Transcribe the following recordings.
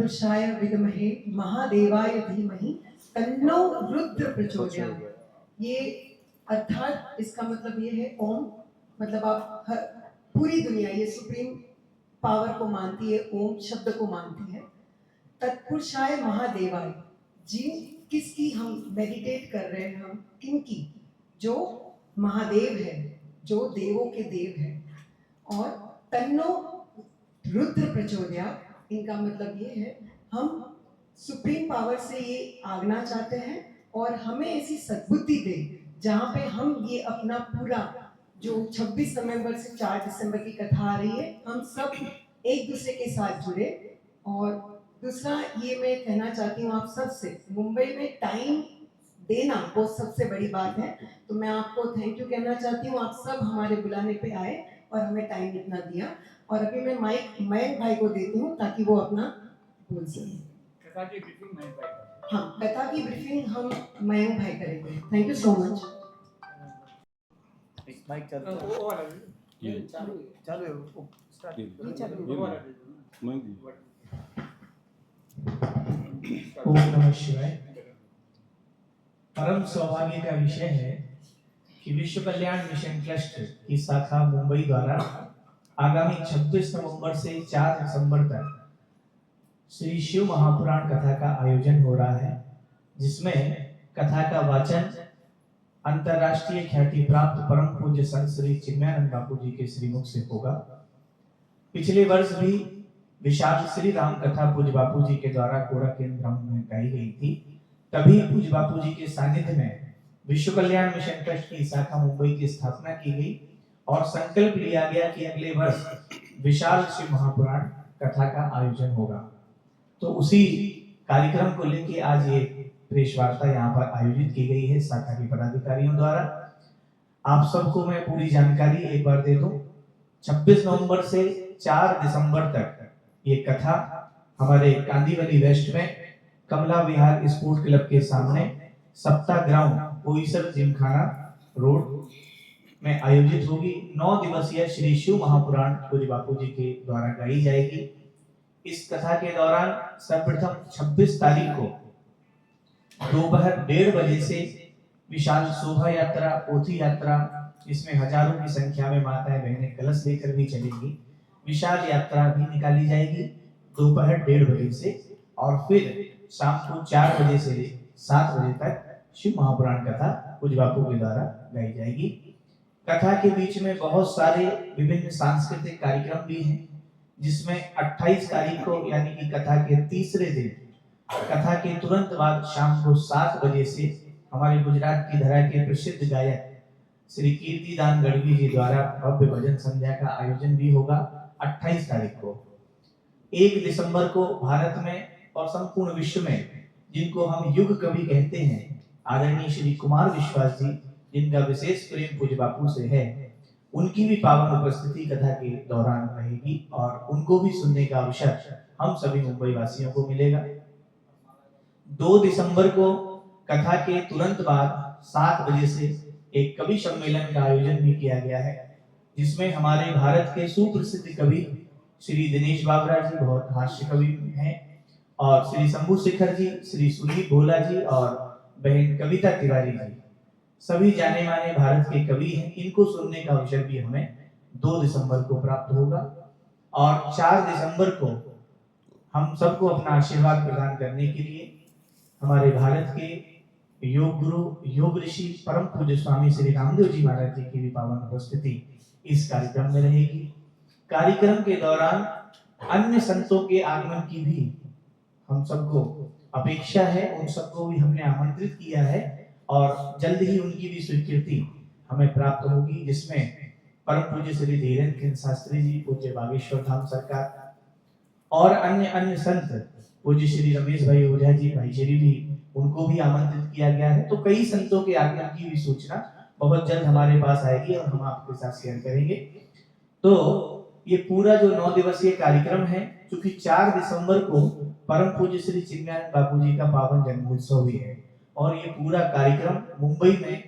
तत्पुरुषाय विद्महे महादेवाय धीमहि तन्नो रुद्र प्रचोदयात्। ये अर्थात इसका मतलब ये है ओम, मतलब आप पूरी दुनिया ये सुप्रीम पावर को मानती है, ओम शब्द को मानती है। तत्पुरुषाय महादेवाय, जिन किसकी हम मेडिटेट कर रहे हैं, हम किनकी, जो महादेव है, जो देवों के देव है। और तन्नो रुद्र प्रचोदयात्, इनका मतलब ये है हम सुप्रीम पावर से ये आज्ञा चाहते हैं और हमें ऐसी सद्बुद्धि दे जहाँ पे हम ये अपना पूरा जो 26 नवंबर से 4 दिसंबर की कथा आ रही है, हम सब एक दूसरे के साथ जुड़े। और दूसरा ये मैं कहना चाहती हूँ आप सब से, मुंबई में टाइम देना वो सबसे बड़ी बात है। तो मैं आपको थैंक यू कहना चाहती हूँ, आप सब हमारे बुलाने पे आए और हमें टाइम इतना दिया। और अभी मैं माइक मयंक भाई को देती हूँ ताकि वो अपना बोल सकें। कथा की ब्रीफिंग मयंक भाई। हाँ, कथा की ब्रीफिंग हम मयंक भाई करेंगे। Thank you so much. Mike चालू है, वो वाला ये चालू है, वो स्टार्ट ओम नमः शिवाय। परम सौभाग्य का विषय है कि विश्व कल्याण मिशन ट्रस्ट की शाखा मुंबई द्वारा आगामी 26 नवंबर से 4 दिसंबर तक श्री शिव महापुराण कथा का आयोजन हो रहा है, जिसमें कथा का वाचन अंतरराष्ट्रीय ख्याति प्राप्त परम पूज्य संत श्री चिन्मयानंद बापू जी के श्रीमुख से होगा। पिछले वर्ष भी विशाल श्री राम कथा पूज्य बापू जी के द्वारा कोरा केंद्र में गाई गई थी। तभी पूज्य बापू जी के सानिध्य में विश्व कल्याण मिशन ट्रस्ट की शाखा मुंबई की स्थापना की गई और संकल्प लिया गया कि अगले वर्ष विशाल शिव महापुराण कथा का आयोजन होगा। तो उसी कार्यक्रम को लेकर आज ये प्रेस वार्ता यहाँ पर आयोजित की गई है शाखा के पदाधिकारियों द्वारा। आप सबको मैं पूरी जानकारी एक बार दे दूं। 26 नवंबर से 4 दिसंबर तक ये कथा हमारे कांदीवली वेस्ट में कमला विहार स्पोर्ट क्लब के सामने सप्ताह ग्राउंड बोईसर जिमखाना रोड में आयोजित होगी। 9 दिवसीय श्री शिव महापुराण पूज्य बापू जी के द्वारा गाई जाएगी। इस कथा के दौरान सर्वप्रथम 26 तारीख को दोपहर 1:30 बजे से विशाल शोभा यात्रा, पोथी यात्रा, इसमें हजारों की संख्या में माताएं बहनें कलश लेकर भी चलेंगी। विशाल यात्रा भी निकाली जाएगी दोपहर 1:30 बजे से और फिर शाम को 4 बजे से 7 बजे तक शिव महापुराण कथा पूज्य बापू के द्वारा गाई जाएगी। कथा के बीच में बहुत सारे विभिन्न सांस्कृतिक कार्यक्रम भी हैं, जिसमें 28 तारीख को यानी कि कथा के तीसरे दिन कथा के तुरंत बाद शाम को 7 बजे से हमारे गुजरात की धरा के प्रसिद्ध गायक श्री कीर्तिदान गढ़वी जी द्वारा भव्य भजन संध्या का आयोजन भी होगा 28 तारीख को। 1 दिसंबर को भारत में और संपूर्ण विश्व में जिनको हम युग कवि कहते हैं, आदरणीय श्री कुमार विश्वास जी, जिनका विशेष प्रेम पूज्य बापू से है, उनकी भी पावन उपस्थिति कथा के दौरान रहेगी और उनको भी सुनने का अवसर हम सभी मुंबई वासियों को मिलेगा। 2 दिसंबर को कथा के तुरंत बाद 7 बजे से एक कवि सम्मेलन का आयोजन भी किया गया है, जिसमें हमारे भारत के सुप्रसिद्ध कवि श्री दिनेश बाबरा जी, बहुत हास्य कवि हैं, और श्री शंभू शेखर जी, श्री सुनील भोला जी और बहन कविता तिवारी जी, सभी जाने माने भारत के कवि हैं। इनको सुनने का अवसर भी हमें 2 दिसंबर को प्राप्त होगा। और 4 दिसंबर को हम सबको अपना आशीर्वाद प्रदान करने के लिए हमारे भारत के योग गुरु, योग ऋषि, परम पूज्य स्वामी श्री रामदेव जी महाराज जी की भी पावन उपस्थिति इस कार्यक्रम में रहेगी। कार्यक्रम के दौरान अन्य संतों के आगमन की भी हम सबको अपेक्षा है, उन सबको भी हमने आमंत्रित किया है और जल्द ही उनकी भी स्वीकृति हमें प्राप्त होगी, जिसमें परम पूज्य श्री धीरेन्द्र शास्त्री जी, पूज्य बागेश्वर धाम सरकार और अन्य संत पूज्य श्री रमेश भाई ओझा जी, भाई श्री भी, उनको भी आमंत्रित किया गया है। तो कई संतों के आगमन की भी सूचना बहुत जल्द हमारे पास आएगी और हम आपके साथ शेयर करेंगे। तो ये पूरा जो 9 दिवसीय कार्यक्रम है, क्योंकि 4 दिसंबर को परम पूज्य श्री चिन्मयानंद बापू जी का पावन जन्मोत्सव भी है और ये पूरा कार्यक्रम मुंबई में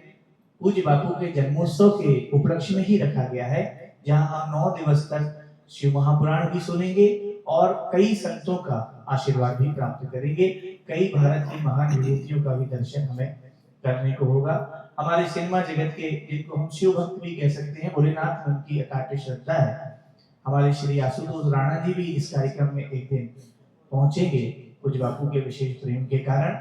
पूज्य बापू के जन्मोत्सव के उपलक्ष्य में ही रखा गया है, जहां हम 9 दिवस तक शिव महापुराण भी सुनेंगे और कई संतों का आशीर्वाद भी प्राप्त करेंगे। कई भारत की महान विभूतियों का भी दर्शन हमें करने को होगा। हमारे सिनेमा जगत के, जिनको हम शिव भक्त भी कह सकते हैं, भोलेनाथ में उनकी अकाट्य श्रद्धा है। हमारे श्री आशुतोष राणा जी भी इस कार्यक्रम में एक दिन पहुंचेंगे पूज्य बापू के विशेष प्रेम के कारण,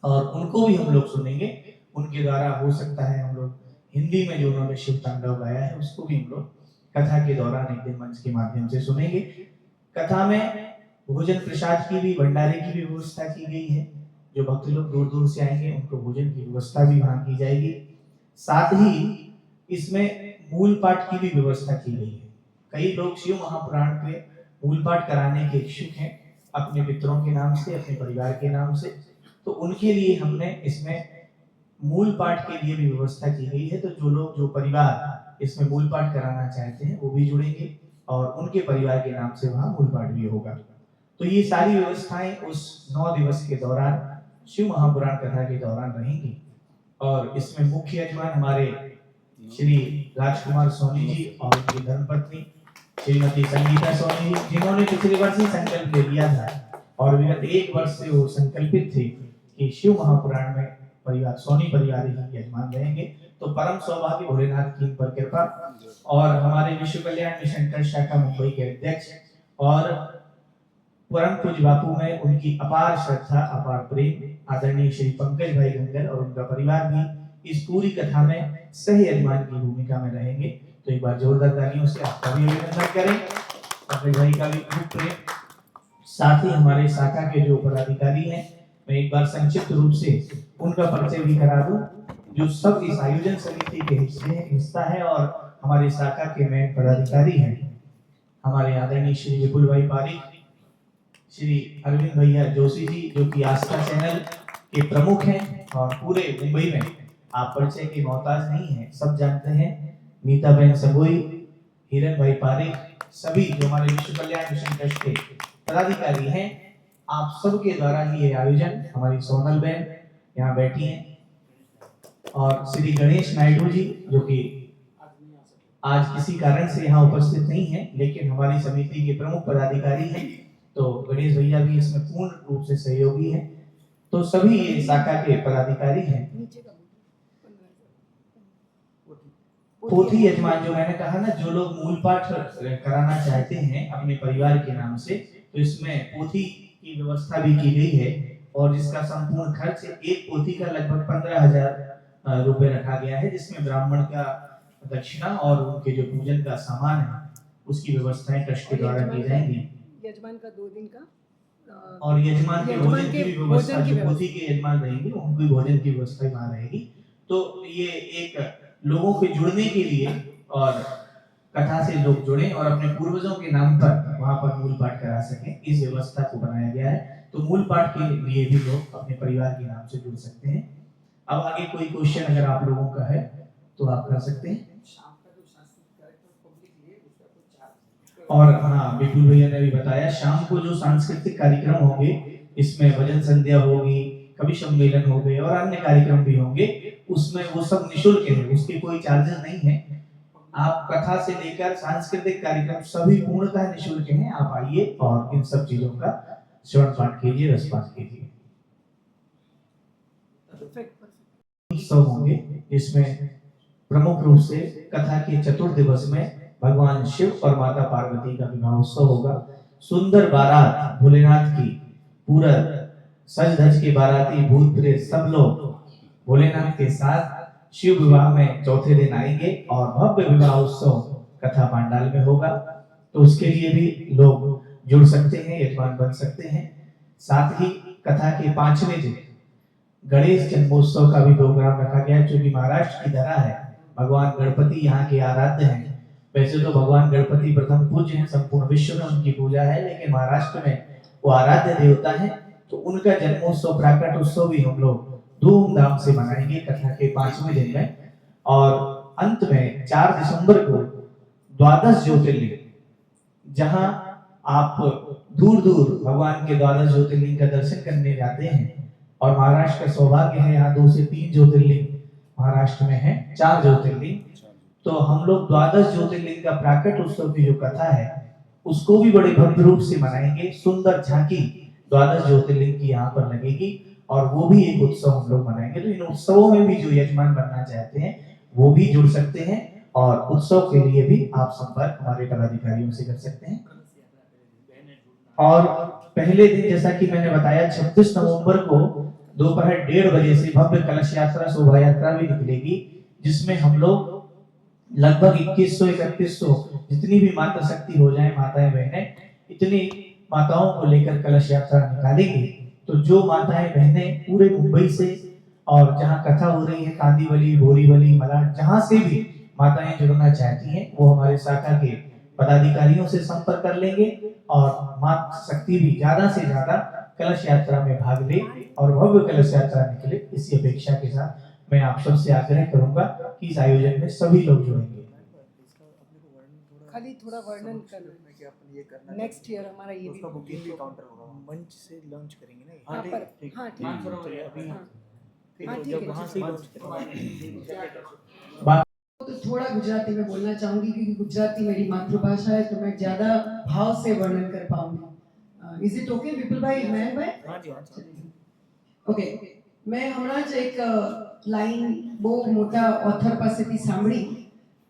और उनको भी हम लोग सुनेंगे। उनके द्वारा हो सकता है हम लोग हिंदी में जो उन्होंने शिव तांडव गाया है उसको भी हम लोग कथा के दौरान एक दिन मंच के माध्यम से सुनेंगे। कथा में भोजन प्रसाद की भी, भंडारे की भी व्यवस्था की गई है। जो भक्त लोग दूर दूर से आएंगे उनको भोजन की व्यवस्था भी वहां की जाएगी। साथ ही इसमें मूल पाठ की भी व्यवस्था की गई है। कई लोग शिव महापुराण के मूल पाठ कराने के इच्छुक हैं, अपने मित्रों के नाम से, अपने परिवार के नाम से, तो उनके लिए हमने इसमें मूल पाठ के लिए भी व्यवस्था की गई है। तो जो लोग, जो परिवार इसमें मूल पाठ कराना चाहते हैं वो भी जुड़ेंगे और उनके परिवार के नाम से वहां मूल पाठ भी होगा। तो ये सारी व्यवस्थाएं उस 9 दिवस के दौरान शिव महापुराण कथा के दौरान रहेंगी। और इसमें मुख्य यजमान हमारे श्री राजकुमार सोनी जी और उनकी धर्मपत्नी श्रीमती संगीता सोनी जी, जिन्होंने पिछले वर्ष ही संकल्प ले लिया था और विगत 1 वर्ष से वो संकल्पित थे कि शिव महापुराण में परिवार, सोनी परिवार ही यजमान रहेंगे। तो परम सौभाग्य, भोलेनाथ की इन पर कृपा। और हमारे विश्व कल्याण मिशन ट्रस्ट शाखा मुंबई के अध्यक्ष और परम पूज्य बापू में उनकी अपार श्रद्धा, अपार प्रेम, आदरणीय श्री पंकज भाई गंगल और उनका परिवार भी इस पूरी कथा में सह यजमान की भूमिका में रहेंगे। तो एक बार जोरदार तालियों से आपका भी अभिनंदन करें, पंकज भाई का भी खूब प्रेम। साथ ही हमारे शाखा के जो पदाधिकारी हैं, मैं एक बार संक्षिप्त रूप से उनका परिचय भी करा दूं, जो सब इस आयोजन समिति के हिस्सा है और हमारे शाखा के मेन पदाधिकारी हैं। हमारे आदरणीय श्री विपुल भाई पारिक, श्री अरविंद भैया जोशी जी, जो कि आस्था चैनल के प्रमुख हैं और पूरे मुंबई में आप परिचय के मोहताज नहीं हैं, सब जानते हैं। नीता बहन सगोई, हिरन भाई पारिक, सभी जो हमारे विश्व कल्याण मिशन ट्रस्ट के पदाधिकारी हैं, आप सबके द्वारा ही ये आयोजन, हमारी सोनल बहन यहाँ बैठी हैं, और श्री गणेश नायडू जी जो कि आज किसी कारण से यहाँ उपस्थित नहीं है, लेकिन हमारी समिति के प्रमुख पदाधिकारी हैं। तो गणेश भैया भी इसमें पूर्ण रूप से सहयोगी हैं। तो सभी ये शाखा के पदाधिकारी हैं। पोथी यजमान, जो मैंने कहा ना, जो लोग मूल पाठ कराना चाहते हैं अपने परिवार के नाम से, तो इसमें पोथी की व्यवस्था भी की गई है और जिसका संपूर्ण खर्च एक पोथी का लगभग 15,000 रुपए रखा गया है, जिसमें ब्राह्मण का दक्षिणा और उनके जो पूजन का सामान है उसकी व्यवस्थाएं ट्रस्ट के द्वारा की जाएंगी। यजमान का 2 दिन का और यजमान के भोजन की भी व्यवस्था, जो पोथी के यजमान रहेंगे उनकी भोजन की व्यवस्था वहां रहेगी। तो ये एक लोगों के जुड़ने के लिए, और कथा से लोग जुड़े और अपने पूर्वजों के नाम पर वहां पर मूल पाठ करा सकें, इस व्यवस्था को बनाया गया है। तो मूल पाठ के लिए भी लोग अपने परिवार के नाम से जुड़ सकते हैं। अब आगे कोई क्वेश्चन अगर आप लोगों का है तो आप कर सकते हैं। और हाँ, विपुल भैया ने भी बताया, शाम को जो सांस्कृतिक कार्यक्रम होंगे, इसमें भजन संध्या होगी, कवि सम्मेलन हो गए और अन्य कार्यक्रम भी होंगे, उसमें वो सब निःशुल्क है, उसके कोई चार्जेस नहीं है। आप कथा से लेकर सांस्कृतिक कार्यक्रम सभी पूर्णतः निःशुल्क हैं। आप आइए और इन सब चीजों का श्रवण पाठ कीजिए, रसपाठ कीजिए। उत्सव होंगे जिसमें प्रमुख रूप से कथा के चतुर्थ दिवस में भगवान शिव और माता पार्वती का विवाह उत्सव होगा। सुंदर बारात भोलेनाथ की, पूरा सज धज के बाराती भूत प्रेत सब लोग भोलेनाथ के साथ शिव विवाह में चौथे दिन आएंगे और भव्य विवाह उत्सव कथा पांडाल में होगा। तो उसके लिए भी लोग जुड़ सकते हैं, यजमान बन सकते हैं। साथ ही कथा के 5वें दिन गणेश जन्मोत्सव का भी प्रोग्राम रखा गया है, जो कि महाराष्ट्र की धरा है। भगवान गणपति यहाँ के आराध्य हैं। वैसे तो भगवान गणपति प्रथम पूज्य हैं, संपूर्ण विश्व में उनकी पूजा है, लेकिन महाराष्ट्र में वो आराध्य देवता है। तो उनका जन्मोत्सव, प्राकट उत्सव भी हम लोग धूमधाम से मनाएंगे कथा के 5वें दिन में। और अंत में 4 दिसंबर को 12 ज्योतिर्लिंग, जहां आप दूर दूर भगवान के 12 ज्योतिर्लिंग का दर्शन करने जाते हैं, और महाराष्ट्र का सौभाग्य है यहाँ 2 से 3 ज्योतिर्लिंग महाराष्ट्र में है, 4 ज्योतिर्लिंग। तो हम लोग 12 ज्योतिर्लिंग का प्राकट उत्सव की जो कथा है उसको भी बड़े भव्य रूप से मनाएंगे। सुंदर झांकी 12 ज्योतिर्लिंग की यहाँ पर लगेगी और वो भी एक उत्सव हम लोग मनाएंगे। तो इन उत्सवों में भी जो यजमान बनना चाहते हैं वो भी जुड़ सकते हैं और उत्सव के लिए भी आप संपर्क हमारे पदाधिकारियों से कर सकते हैं। और पहले दिन जैसा कि मैंने बताया 26 नवंबर को दोपहर 1:30 बजे से भव्य कलश यात्रा शोभा यात्रा भी निकलेगी, जिसमें हम लोग लगभग 2100-3100 जितनी भी माता शक्ति हो जाए माताएं बहनें, इतनी माताओं को लेकर कलश यात्रा निकालेंगे। तो जो माताएं बहनें पूरे मुंबई से और जहां कथा हो रही है कांदीवली, बोरीवली, मलाड, जहां से भी माताएं जुड़ना चाहती हैं वो हमारे शाखा के पदाधिकारियों से संपर्क कर लेंगे और मां शक्ति भी ज्यादा से ज्यादा कलश यात्रा में भाग ले और भव्य कलश यात्रा निकले। इसी अपेक्षा के साथ मैं आप सबसे आग्रह करूंगा कि इस आयोजन में सभी लोग जुड़ेंगे। खाली थोड़ा वर्णन कर कि अपन ये करना नेक्स्ट ईयर हमारा ये भी उसका बुकिंग भी काउंटर होगा, मंच से लॉन्च करेंगे ना। हाँ पर हाँ ठीक है मानसरोवर है। अभी हाँ फिर हाँ, ठीक जब है, वहाँ से लॉन्च करेंगे। तो थोड़ा गुजराती में बोलना चाहूंगी क्योंकि गुजराती मेरी मातृभाषा है तो मैं ज्यादा भाव से वर्णन कर पाऊंगी। इज इट ओके विपुल भाई, मैं भाई? हाँ जी, हाँ जी। ઓકે મેં હમણાં જ એક લાઈન બહુ મોટા ઓથર પાસેથી સાંભળી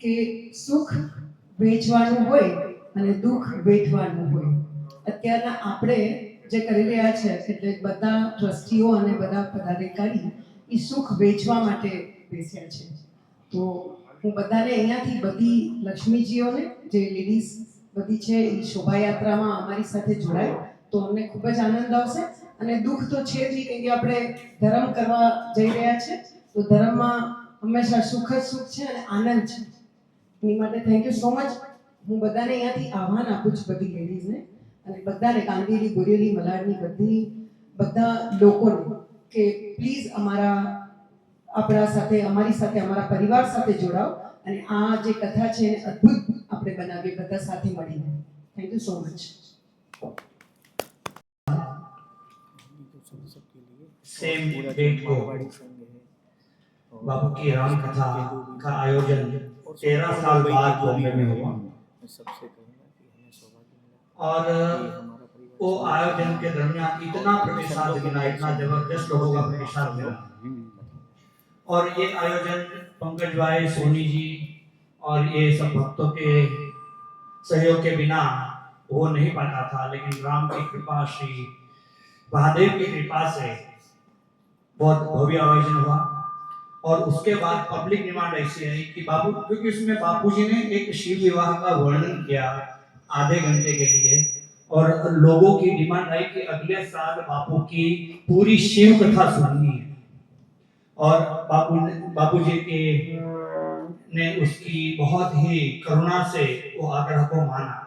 કે સુખ વેચવાનું હોય અને દુઃખ વેઠવાનું હોય. અત્યારના આપણે જે કરી રહ્યા છે એટલે બધા ટ્રસ્ટીઓ અને બધા પદાધિકારી એ સુખ વેચવા માટે બેસ્યા છે. તો હું બધાને અહીંયાથી બધી લક્ષ્મીજીઓને જે લેડીઝ બધી છે એ શોભાયાત્રામાં અમારી સાથે જોડાય તો અમને ખૂબ જ આનંદ આવશે. અને દુઃખ તો છે જ નહીં કેમ કે આપણે ધર્મ કરવા જઈ રહ્યા છે તો ધર્મમાં હંમેશા સુખ જ સુખ છે અને આનંદ છે. એની માટે થેન્ક યુ સો મચ. હું બધાને અહીંયાથી આહ્વાન આપું છું બધી લેડીઝને અને બધાને કાંદીલી, બોરીવલી, મલાડની બધા લોકોને કે પ્લીઝ આપણા સાથે અમારી સાથે અમારા પરિવાર સાથે જોડાઓ અને આ જે કથા છે એને અદ્ભુત આપણે બનાવીએ બધા સાથે મળીને. Thank you so much. Same date को बापू की राम कथा का आयोजन 13 साल बाद बॉम्बे में हुआ और वो आयोजन के दरमियान इतना प्रतिसाद मिला, इतना जबरदस्त लोगों का प्रतिसाद मिला और ये आयोजन पंकज भाई, सोनी जी और ये सब भक्तों के सहयोग के बिना वो नहीं पाता था। लेकिन राम की कृपा, श्री महादेव की कृपा से बहुत भव्य आयोजन हुआ और उसके बाद पब्लिक डिमांड ऐसी आई कि बापू, क्योंकि उसमें बापूजी ने एक शिव विवाह का वर्णन किया आधे घंटे के लिए और लोगों की डिमांड आई कि अगले साल बापू की पूरी शिव कथा सुननी है और बापूजी के ने उसकी बहुत ही करुणा से वो आग्रह को माना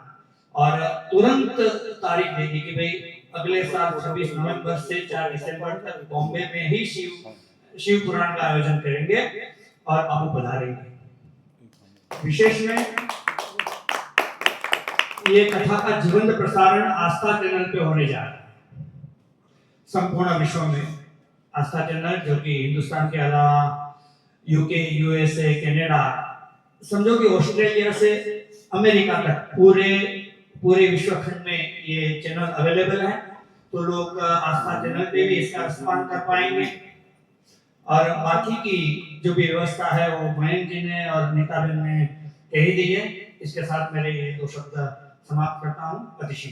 और तुरंत तारीख दे दी कि भाई अगले साल 26 नवंबर से 4 दिसंबर तक बॉम्बे में ही शिव पुराण का आयोजन करेंगे और बापू पधारेंगे। विशेष में ये कथा का जीवंत प्रसारण आस्था चैनल पे होने जा रहा है। संपूर्ण विश्व में आस्था चैनल जो कि हिंदुस्तान के अलावा यूके, यूएसए, कनाडा, समझो कि ऑस्ट्रेलिया से अमेरिका तक पूरे विश्व खंड में ये चैनल अवेलेबल है। तो लोग आस्था चैनल पे भी इसका इस्तेमाल कर पाएंगे और बाकी की जो भी व्यवस्था है वो मयंक जी ने और नीता बहन ने कह ही दी है। इसके साथ मेरे ये 2 शब्द समाप्त करता हूँ। अतिशी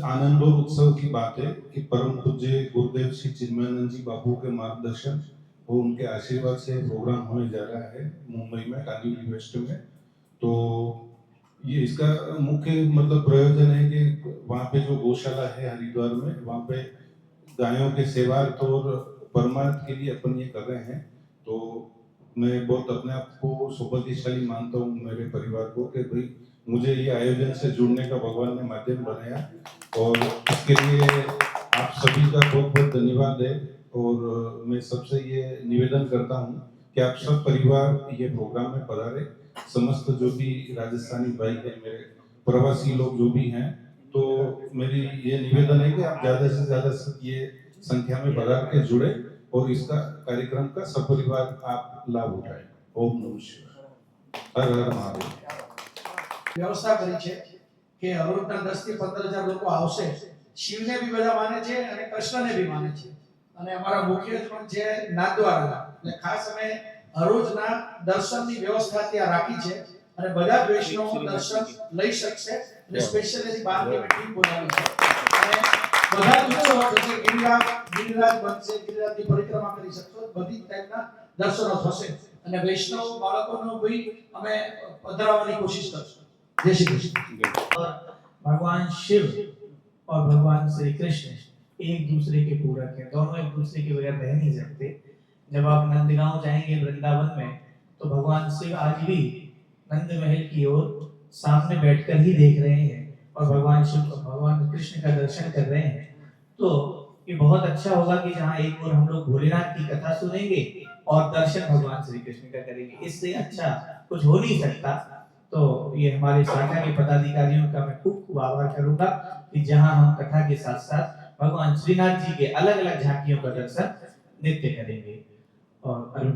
आनंद और उत्सव की बात है कि परम पूज्य गुरुदेव श्री चिन्मयानंद जी बापू के मार्गदर्शन और उनके आशीर्वाद से प्रोग्राम होने जा रहा है मुंबई में कांदिवली वेस्ट में। तो ये इसका मुख्य मतलब प्रयोजन है कि वहाँ पे जो गौशाला है हरिद्वार में, वहाँ पे गायों के सेवार्थ और परमार्थ के लिए अपन ये कर रहे हैं। तो मैं बहुत अपने आप को सौभाग्यशाली मानता हूँ मेरे परिवार को कि भाई मुझे ये आयोजन से जुड़ने का भगवान ने माध्यम बनाया और इसके लिए आप सभी का बहुत बहुत धन्यवाद है। और मैं सबसे ये निवेदन करता हूँ कि आप सब परिवार ये प्रोग्राम में पधारे। समस्त जो भी राजस्थानी भाई है, मेरे प्रवासी लोग जो भी हैं, तो मेरी ये निवेदन है कि आप ज्यादा से ज्यादा ये संख्या में पधार के जुड़े और इसका कार्यक्रम का सपरिवार आप लाभ उठाएं। ओम नमः शिवाय। હર હર મહાદેવ. વ્યવસ્થા કરી છે કે હરોજના 10 થી 15,000 લોકો આવશે. શિવને બી બધા માને છે અને કૃષ્ણને બી માને છે અને અમારા મુખ્ય પણ છે નાથદ્વારા. એટલે ખાસ અમે હરોજના દર્શનની વ્યવસ્થા ત્યાં રાખી છે અને બધા જ વૈષ્ણવો દર્શન લઈ શકશે અને સ્પેશિયલી બહારની ટીમ બોલાવી છે અને બધા જ ઉત્સવો થશે. ગિરિરાજ બનશે, ગિરિરાજની પરિક્રમા કરી શકશો, બધી જ ટાઈપના દર્શનો થશે અને વૈષ્ણવ બાળકોનો બી અમે પધરાવવાની કોશિશ કરશું. जय श्री कृष्ण. और भगवान शिव और भगवान श्री कृष्ण एक दूसरे के पूरक हैं, दोनों एक दूसरे के बगैर रह नहीं सकते. जब आप नंदगांव जाएंगे वृंदावन में तो भगवान शिव आज भी नंद महल की ओर सामने बैठकर ही देख रहे हैं और भगवान शिव भगवान कृष्ण का दर्शन कर रहे हैं. तो ये बहुत अच्छा होगा कि जहाँ एक ओर हम लोग भोलेनाथ की कथा सुनेंगे और दर्शन भगवान श्री कृष्ण का करेंगे. इससे अच्छा कुछ हो नहीं सकता. तो ये हमारे शाखा के पदाधिकारियों का मैं खूब खूब आभार करूंगा कि जहां हम कथा के साथ साथ भगवान श्रीनाथ जी के अलग अलग झांकियों का दर्शन नित्य करेंगे. और अरुण